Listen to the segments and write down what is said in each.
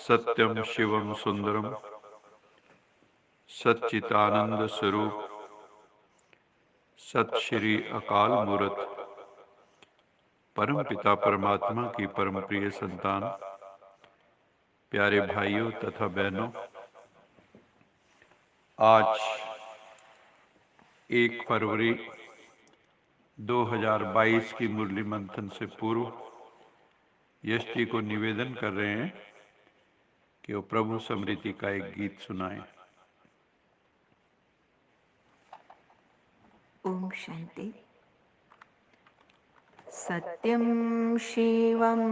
सत्यम शिवम सुंदरम सच्चिदानंद स्वरूप सत श्री अकाल मूर्त परम पिता परमात्मा की परम प्रिय संतान, प्यारे भाइयों तथा बहनों, आज 1 फरवरी 2022 की मुरली मंथन से पूर्व यश जी को निवेदन कर रहे हैं कि वो प्रभु स्मृति का एक गीत सुनाएं। ओम शांति। सत्यं शिवं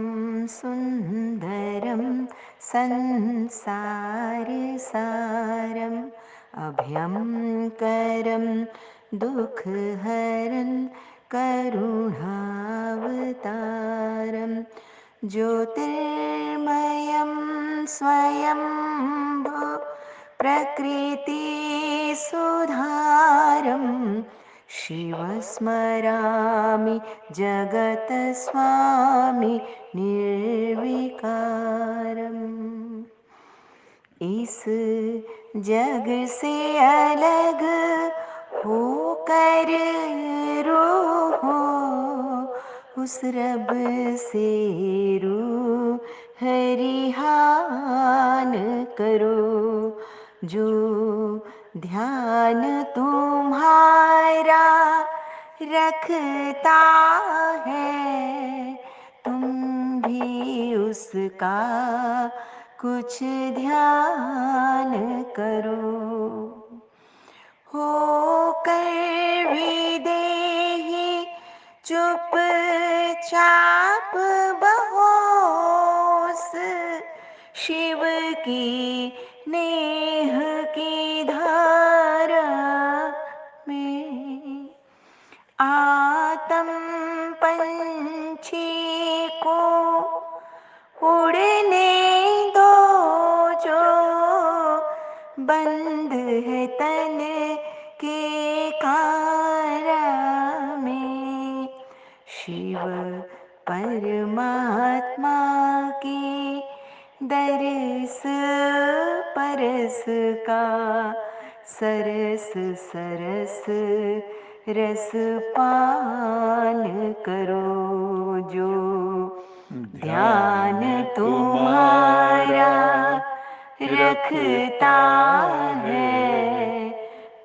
सुंदरं संसारसारम् अभयं करं दुःखहरं करुणावतारं ज्योतिर्मयं स्वयंभू प्रकृतिसुधारम् शिवस्मरामि जगतस्वामी निर्विकारम्। इस जग से अलग होकर रूह उस रब से रूह हरिहान करो। जो ध्यान तुम्हारा रखता है, तुम भी उसका कुछ ध्यान करो। होकर विदेही चुपचाप बहोश शिव की नेह की धारा में आत्म पंछी को उड़ने दो जो बंद है तन के कारा में। शिव परमात्मा की दरस परस का सरस सरस रस पान करो। जो ध्यान तुम्हारा रखता है,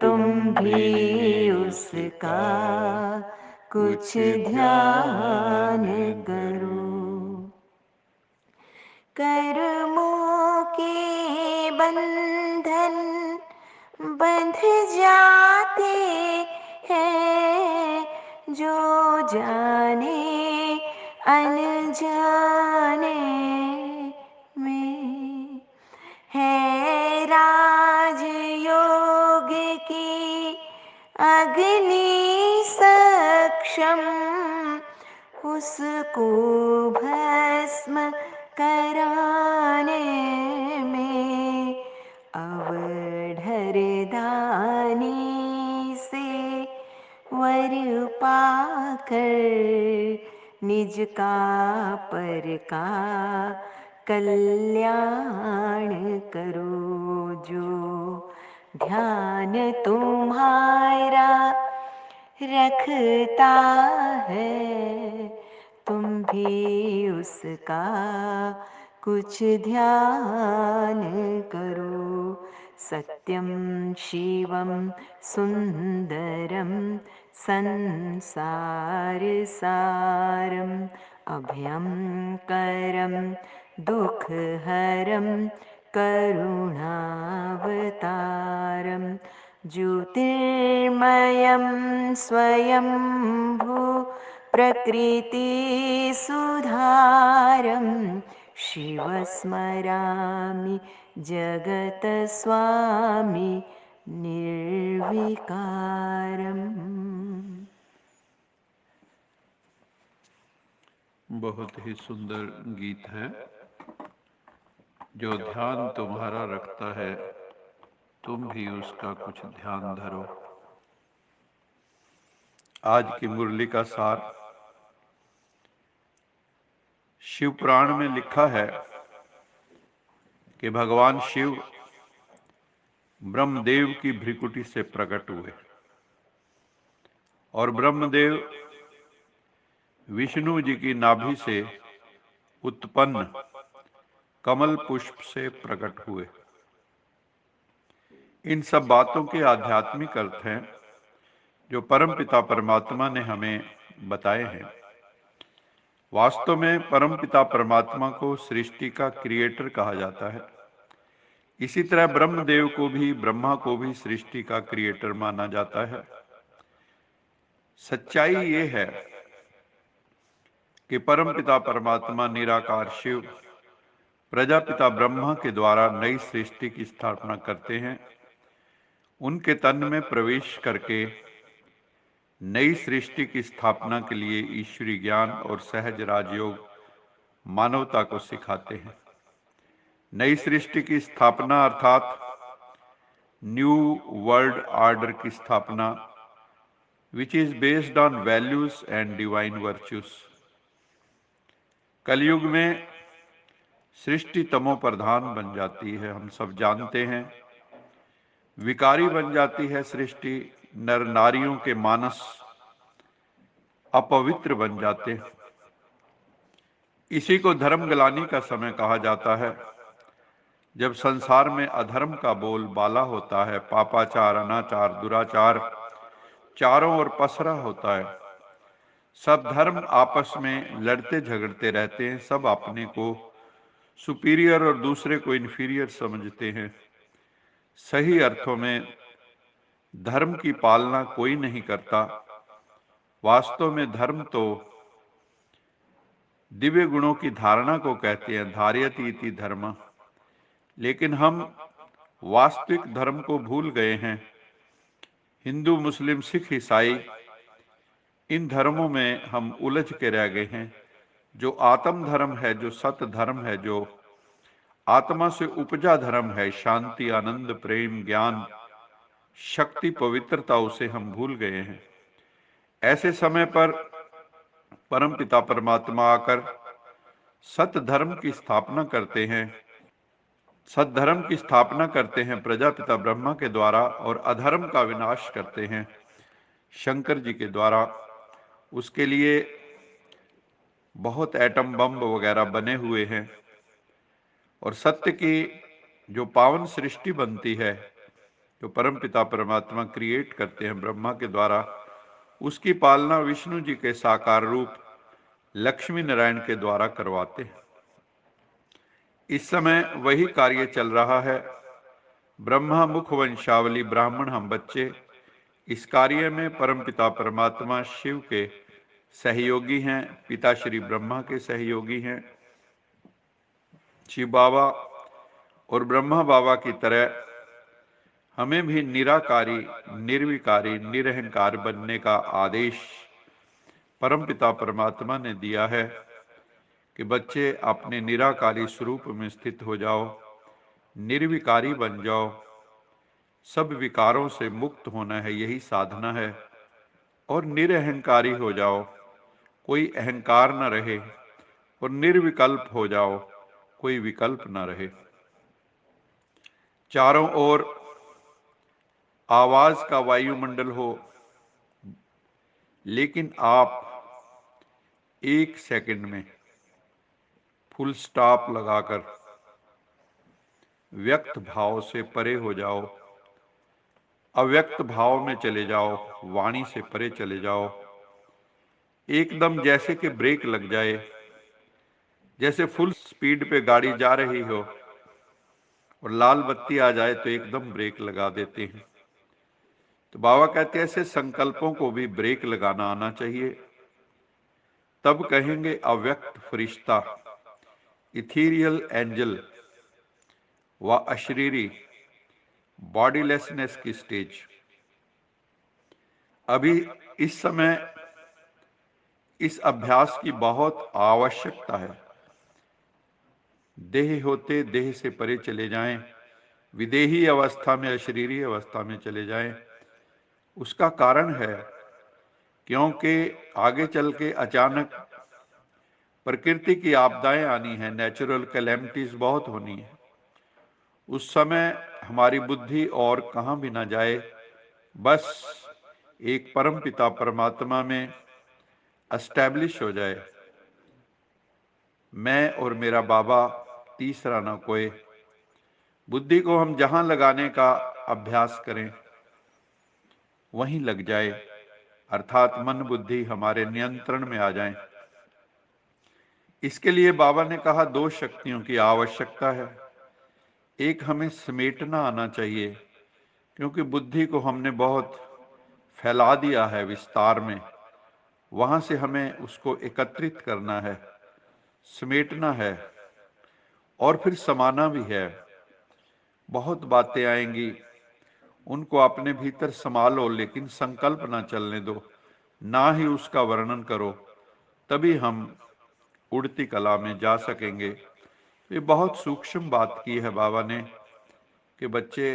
तुम भी उसका कुछ ध्यान करो। कर्मों के बंधन बंध जाते हैं, जो जाने अनजाने में है राजयोग की अग्नि सक्षम, उसको भस्म कराने में। अवढर दानी से वर पाकर निज का पर का कल्याण करो। जो ध्यान तुम्हारा रखता है, तुम भी उसका कुछ ध्यान करो। सत्यं शिवं सुंदरं संसारसारम् अभयं करं दुःखहरं करुणावतारं ज्योतिर्मयं स्वयंभू प्रकृतिसुधारं शिवस्मरामि जगतस्वामी निर्विकारम्। बहुत ही सुंदर गीत है। जो ध्यान तुम्हारा रखता है, तुम भी उसका कुछ ध्यान धरो। आज की मुरली का सार शिव पुराण में लिखा है कि भगवान शिव ब्रह्मदेव की भ्रिकुटी से प्रकट हुए और ब्रह्मदेव विष्णु जी की नाभि से उत्पन्न कमल पुष्प से प्रकट हुए। इन सब बातों के आध्यात्मिक अर्थ हैं जो परमपिता परमात्मा ने हमें बताए हैं। वास्तव में परमपिता परमात्मा को सृष्टि का क्रिएटर कहा जाता है। इसी तरह ब्रह्मदेव को भी, ब्रह्मा को भी सृष्टि का क्रिएटर माना जाता है। सच्चाई ये है कि परमपिता परमात्मा निराकार शिव प्रजापिता ब्रह्मा के द्वारा नई सृष्टि की स्थापना करते हैं। उनके तन में प्रवेश करके नई सृष्टि की स्थापना के लिए ईश्वरी ज्ञान और सहज राजयोग मानवता को सिखाते हैं। नई सृष्टि की स्थापना अर्थात न्यू वर्ल्ड ऑर्डर की स्थापना, which is based on values and divine virtues. कलयुग में सृष्टि तमो प्रधान बन जाती है, हम सब जानते हैं। विकारी बन जाती है सृष्टि, नर नारियों के मानस अपवित्र बन जाते हैं। इसी को धर्म गलानी का समय कहा जाता है, जब संसार में अधर्म का बोल बाला होता है, पापाचार, अनाचार, दुराचार चारों ओर पसरा होता है। सब धर्म आपस में लड़ते झगड़ते रहते हैं, सब अपने को सुपीरियर और दूसरे को इन्फीरियर समझते हैं। सही अर्थों में धर्म की पालना कोई नहीं करता। वास्तव में धर्म तो दिव्य गुणों की धारणा को कहते हैं, धार्यति इति धर्म। लेकिन हम वास्तविक धर्म को भूल गए हैं। हिंदू, मुस्लिम, सिख, ईसाई, इन धर्मों में हम उलझ के रह गए हैं। जो आत्म धर्म है, जो सत धर्म है, जो आत्मा से उपजा धर्म है, शांति, आनंद, प्रेम, ज्ञान, शक्ति, पवित्रता, उसे हम भूल गए हैं। ऐसे समय पर परमपिता परमात्मा आकर सत धर्म की स्थापना करते हैं। सत धर्म की स्थापना करते हैं प्रजापिता ब्रह्मा के द्वारा और अधर्म का विनाश करते हैं शंकर जी के द्वारा। उसके लिए बहुत एटम बम वगैरह बने हुए हैं और सत्य की जो पावन सृष्टि बनती है, जो परमपिता परमात्मा क्रिएट करते हैं ब्रह्मा के द्वारा, उसकी पालना विष्णु जी के साकार रूप लक्ष्मी नारायण के द्वारा करवाते हैं। इस समय वही कार्य चल रहा है। ब्रह्मा मुख वंशावली ब्राह्मण हम बच्चे इस कार्य में परमपिता परमात्मा शिव के सहयोगी हैं, पिता श्री ब्रह्मा के सहयोगी हैं। शिव बाबा और ब्रह्मा बाबा की तरह हमें भी निराकारी, निर्विकारी, निरहंकार बनने का आदेश परमपिता परमात्मा ने दिया है कि बच्चे अपने निराकारी स्वरूप में स्थित हो जाओ, निर्विकारी बन जाओ। सब विकारों से मुक्त होना है, यही साधना है। और निरअहंकारी हो जाओ, कोई अहंकार न रहे, और निर्विकल्प हो जाओ, कोई विकल्प न रहे। चारों ओर आवाज का वायुमंडल हो, लेकिन आप एक सेकंड में फुल स्टॉप लगाकर व्यक्त भाव से परे हो जाओ, अव्यक्त भाव में चले जाओ, वाणी से परे चले जाओ। एकदम जैसे कि ब्रेक लग जाए, जैसे फुल स्पीड पे गाड़ी जा रही हो और लाल बत्ती आ जाए तो एकदम ब्रेक लगा देते हैं। तो बाबा कहते हैं ऐसे संकल्पों को भी ब्रेक लगाना आना चाहिए। तब कहेंगे अव्यक्त फरिश्ता, इथीरियल एंजल व अशरीरी बॉडीलेसनेस की स्टेज। अभी इस समय इस अभ्यास की बहुत आवश्यकता है। देह होते देह से परे चले जाएं, विदेही अवस्था में, अशरीरी अवस्था में चले जाएं। उसका कारण है क्योंकि आगे चल के अचानक प्रकृति की आपदाएं आनी है, नेचुरल कैलेमिटीज बहुत होनी है। उस समय हमारी बुद्धि और कहाँ भी ना जाए, बस एक परम पिता परमात्मा में एस्टैब्लिश हो जाए। मैं और मेरा बाबा, तीसरा ना कोई। बुद्धि को हम जहां लगाने का अभ्यास करें वहीं लग जाए, अर्थात मन बुद्धि हमारे नियंत्रण में आ जाए। इसके लिए बाबा ने कहा 2 शक्तियों की आवश्यकता है। एक, हमें समेटना आना चाहिए, क्योंकि बुद्धि को हमने बहुत फैला दिया है विस्तार में। वहां से हमें उसको एकत्रित करना है, समेटना है और फिर समाना भी है। बहुत बातें आएंगी, उनको अपने भीतर संभालो, लेकिन संकल्प ना चलने दो, ना ही उसका वर्णन करो, तभी हम उड़ती कला में जा सकेंगे। ये बहुत सूक्ष्म बात की है बाबा ने कि बच्चे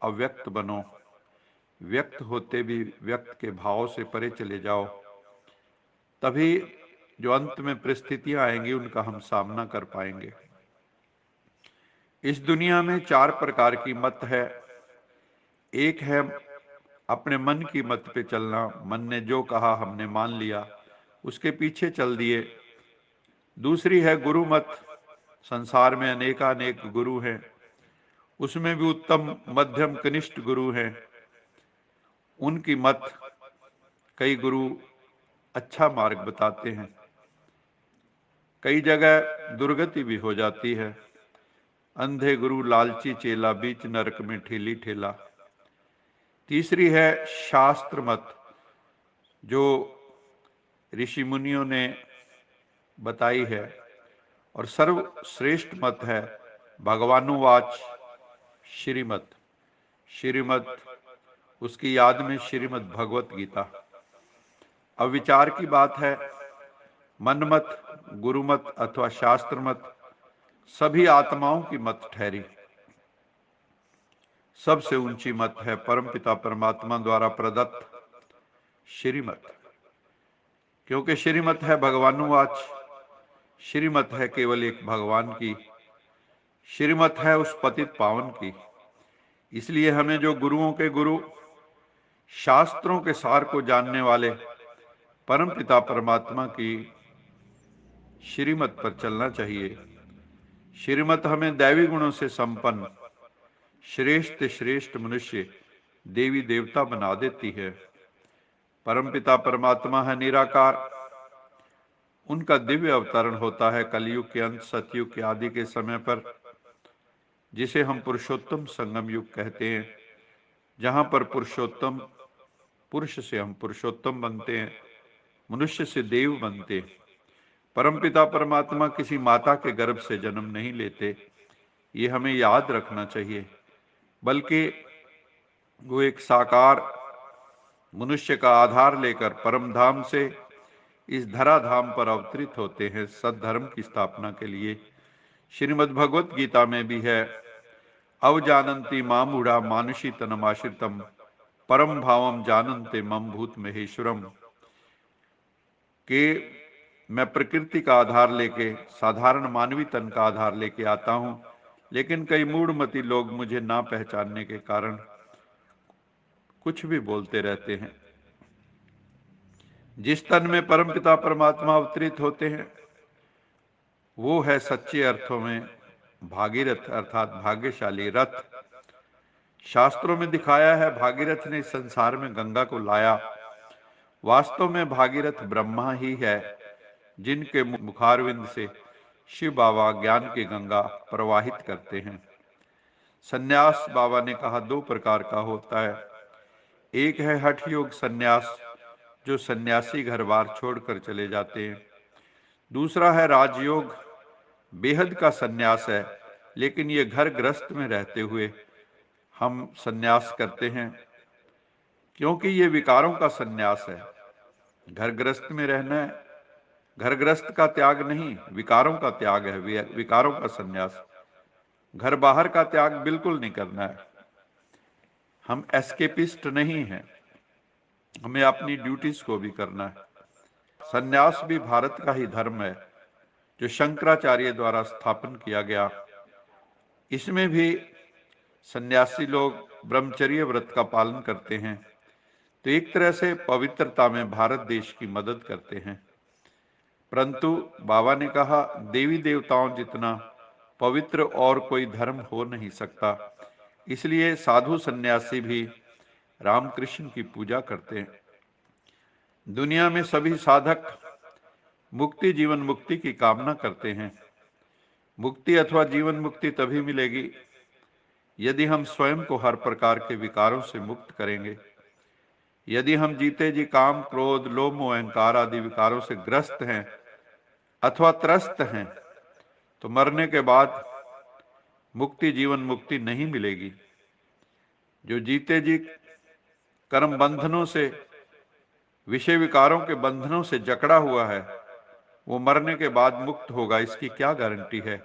अव्यक्त बनो, व्यक्त होते भी व्यक्त के भाव से परे चले जाओ, तभी जो अंत में परिस्थितियां आएंगी उनका हम सामना कर पाएंगे। इस दुनिया में 4 प्रकार की मत है। एक है अपने मन की मत पे चलना, मन ने जो कहा हमने मान लिया, उसके पीछे चल दिए। दूसरी है गुरु मत। संसार में अनेकानेक गुरु हैं, उसमें भी उत्तम मध्यम कनिष्ठ गुरु हैं। उनकी मत, कई गुरु अच्छा मार्ग बताते हैं, कई जगह दुर्गति भी हो जाती है। अंधे गुरु लालची चेला, बीच नरक में ठेली ठेला। तीसरी है शास्त्र मत, जो ऋषि मुनियों ने बताई है, और सर्वश्रेष्ठ मत है भगवानुवाच श्रीमत। श्रीमत, उसकी याद में श्रीमद् भगवत गीता। अब विचार की बात है, मनमत, गुरुमत अथवा शास्त्र मत सभी आत्माओं की मत ठहरी। सबसे ऊंची मत है परमपिता परमात्मा द्वारा प्रदत्त श्रीमत, क्योंकि श्रीमत है भगवानुवाच। श्रीमत है केवल एक भगवान की, श्रीमत है उस पतित पावन की। इसलिए हमें जो गुरुओं के गुरु, शास्त्रों के सार को जानने वाले परमपिता परमात्मा की श्रीमत पर चलना चाहिए। श्रीमत हमें दैवी गुणों से संपन्न श्रेष्ठ श्रेष्ठ मनुष्य, देवी देवता बना देती है। परमपिता परमात्मा है निराकार, उनका दिव्य अवतरण होता है कलयुग के अंत, सतयुग के आदि के समय पर, जिसे हम पुरुषोत्तम संगम युग कहते हैं, जहां पर पुरुषोत्तम, पुरुष से हम पुरुषोत्तम बनते हैं, मनुष्य से देव बनते हैं। परमपिता परमात्मा किसी माता के गर्भ से जन्म नहीं लेते, ये हमें याद रखना चाहिए, बल्कि वो एक साकार मनुष्य का आधार लेकर परम धाम से इस धराधाम पर अवतरित होते हैं सद्धर्म की स्थापना के लिए। श्रीमद् भगवत गीता में भी है, अवजानन्ति मामूढ़ा मानुषी तनमाश्रितम परम भावम जानन्ते मम भूत महेश्वरम, के मैं प्रकृति का आधार लेके, साधारण मानवी तन का आधार लेके आता हूं, लेकिन कई मूढ़मती लोग मुझे ना पहचानने के कारण कुछ भी बोलते रहते हैं। जिस तन में परमपिता परमात्मा अवतरित होते हैं वो है सच्चे अर्थों में भागीरथ, अर्थात भाग्यशाली रथ। शास्त्रों में दिखाया है भागीरथ ने संसार में गंगा को लाया। वास्तव में भागीरथ ब्रह्मा ही है, जिनके मुखारविंद से शिव बाबा ज्ञान की गंगा प्रवाहित करते हैं। सन्यास बाबा ने कहा 2 प्रकार का होता है। एक है हठ योग सन्यास, जो सन्यासी घर बार छोड़कर चले जाते हैं। दूसरा है राजयोग, बेहद का सन्यास है, लेकिन ये घर गृहस्थ में रहते हुए हम सन्यास करते हैं, क्योंकि ये विकारों का सन्यास है। घर गृहस्थ में रहना है, घर गृहस्थ का त्याग नहीं, विकारों का त्याग है, विकारों का सन्यास। घर बाहर का त्याग बिल्कुल नहीं करना है। हम एस्केपिस्ट नहीं हैं, हमें अपनी ड्यूटीज को भी करना है। सन्यास भी भारत का ही धर्म है, जो शंकराचार्य द्वारा स्थापन किया गया। इसमें भी सन्यासी लोग ब्रह्मचर्य व्रत का पालन करते हैं, तो एक तरह से पवित्रता में भारत देश की मदद करते हैं। परंतु बाबा ने कहा, देवी देवताओं जितना पवित्र और कोई धर्म हो नहीं सकता, इसलिए साधु सन्यासी भी रामकृष्ण की पूजा करते हैं। दुनिया में सभी साधक मुक्ति, जीवन मुक्ति की कामना करते हैं। मुक्ति अथवा जीवन मुक्ति तभी मिलेगी यदि हम स्वयं को हर प्रकार के विकारों से मुक्त करेंगे। यदि हम जीते जी काम, क्रोध, लोभ, मोह, अहंकार आदि विकारों से ग्रस्त हैं अथवा त्रस्त हैं, तो मरने के बाद मुक्ति, जीवन मुक्ति नहीं मिलेगी। जो जीते जी कर्म बंधनों से, विषय विकारों के बंधनों से जकड़ा हुआ है, वो मरने के बाद मुक्त होगा, इसकी क्या गारंटी है।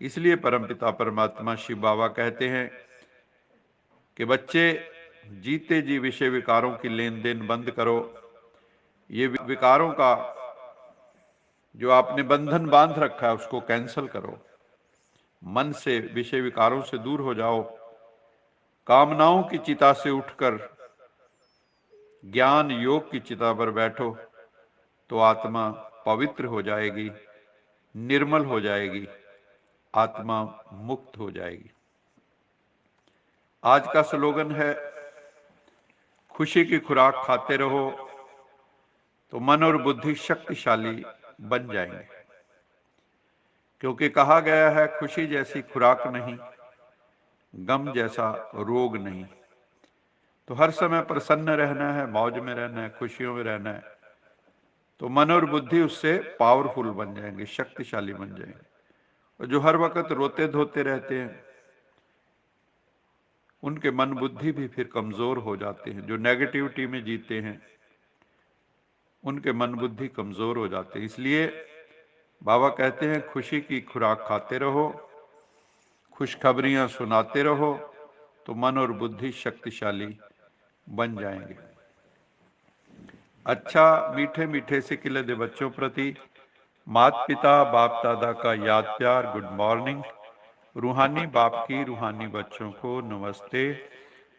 इसलिए परमपिता परमात्मा शिव बाबा कहते हैं कि बच्चे, जीते जी विषय विकारों की लेन देन बंद करो। ये विकारों का जो आपने बंधन बांध रखा है उसको कैंसल करो। मन से, विषय विकारों से दूर हो जाओ। कामनाओं की चिता से उठकर ज्ञान योग की चिता पर बैठो, तो आत्मा पवित्र हो जाएगी, निर्मल हो जाएगी, आत्मा मुक्त हो जाएगी। आज का स्लोगन है, खुशी की खुराक खाते रहो तो मन और बुद्धि शक्तिशाली बन जाएंगे। क्योंकि कहा गया है, खुशी जैसी खुराक नहीं, गम जैसा रोग नहीं। तो हर समय प्रसन्न रहना है, मौज में रहना है, खुशियों में रहना है, तो मन और बुद्धि उससे पावरफुल बन जाएंगे, शक्तिशाली बन जाएंगे। और जो हर वक्त रोते धोते रहते हैं, उनके मन बुद्धि भी फिर कमजोर हो जाते हैं। जो नेगेटिविटी में जीते हैं, उनके मन बुद्धि कमजोर हो जाते हैं। इसलिए बाबा कहते हैं, खुशी की खुराक खाते रहो, खुशखबरियां सुनाते रहो, तो मन और बुद्धि शक्तिशाली बन जाएंगे। अच्छा, मीठे मीठे से खिले दे बच्चों प्रति माता पिता बाप दादा का याद प्यार, गुड मॉर्निंग। रूहानी बाप की रूहानी बच्चों को नमस्ते।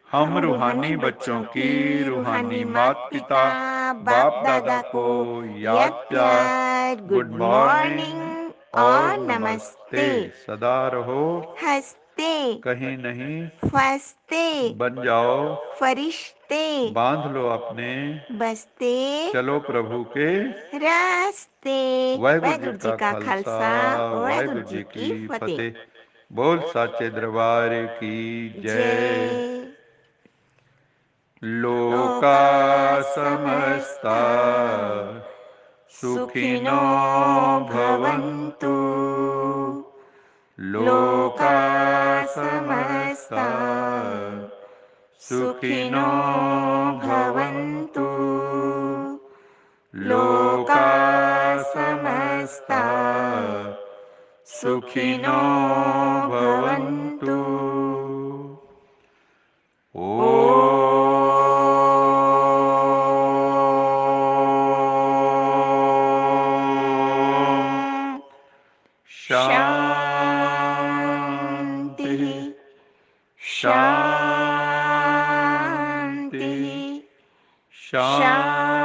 हम रूहानी बच्चों की रूहानी माता पिता बाप दादा को याद प्यार, गुड मॉर्निंग और नमस्ते। सदा रहो हंसते, कहीं नहीं फंसते, बन जाओ फरिश्ते, बांध लो अपने बसते चलो प्रभु के रास्ते। वाहिगुरु जी का खालसा, वाहिगुरु जी की फतेह। बोल साचे दरबार की जय। जय। लोका समस्ता सुखिनो भवन्तु। लोका समस्ता सुखिनो भवन्तु। लोका समस्ता सुखिनो भवन्तु। शांति शांति शांति।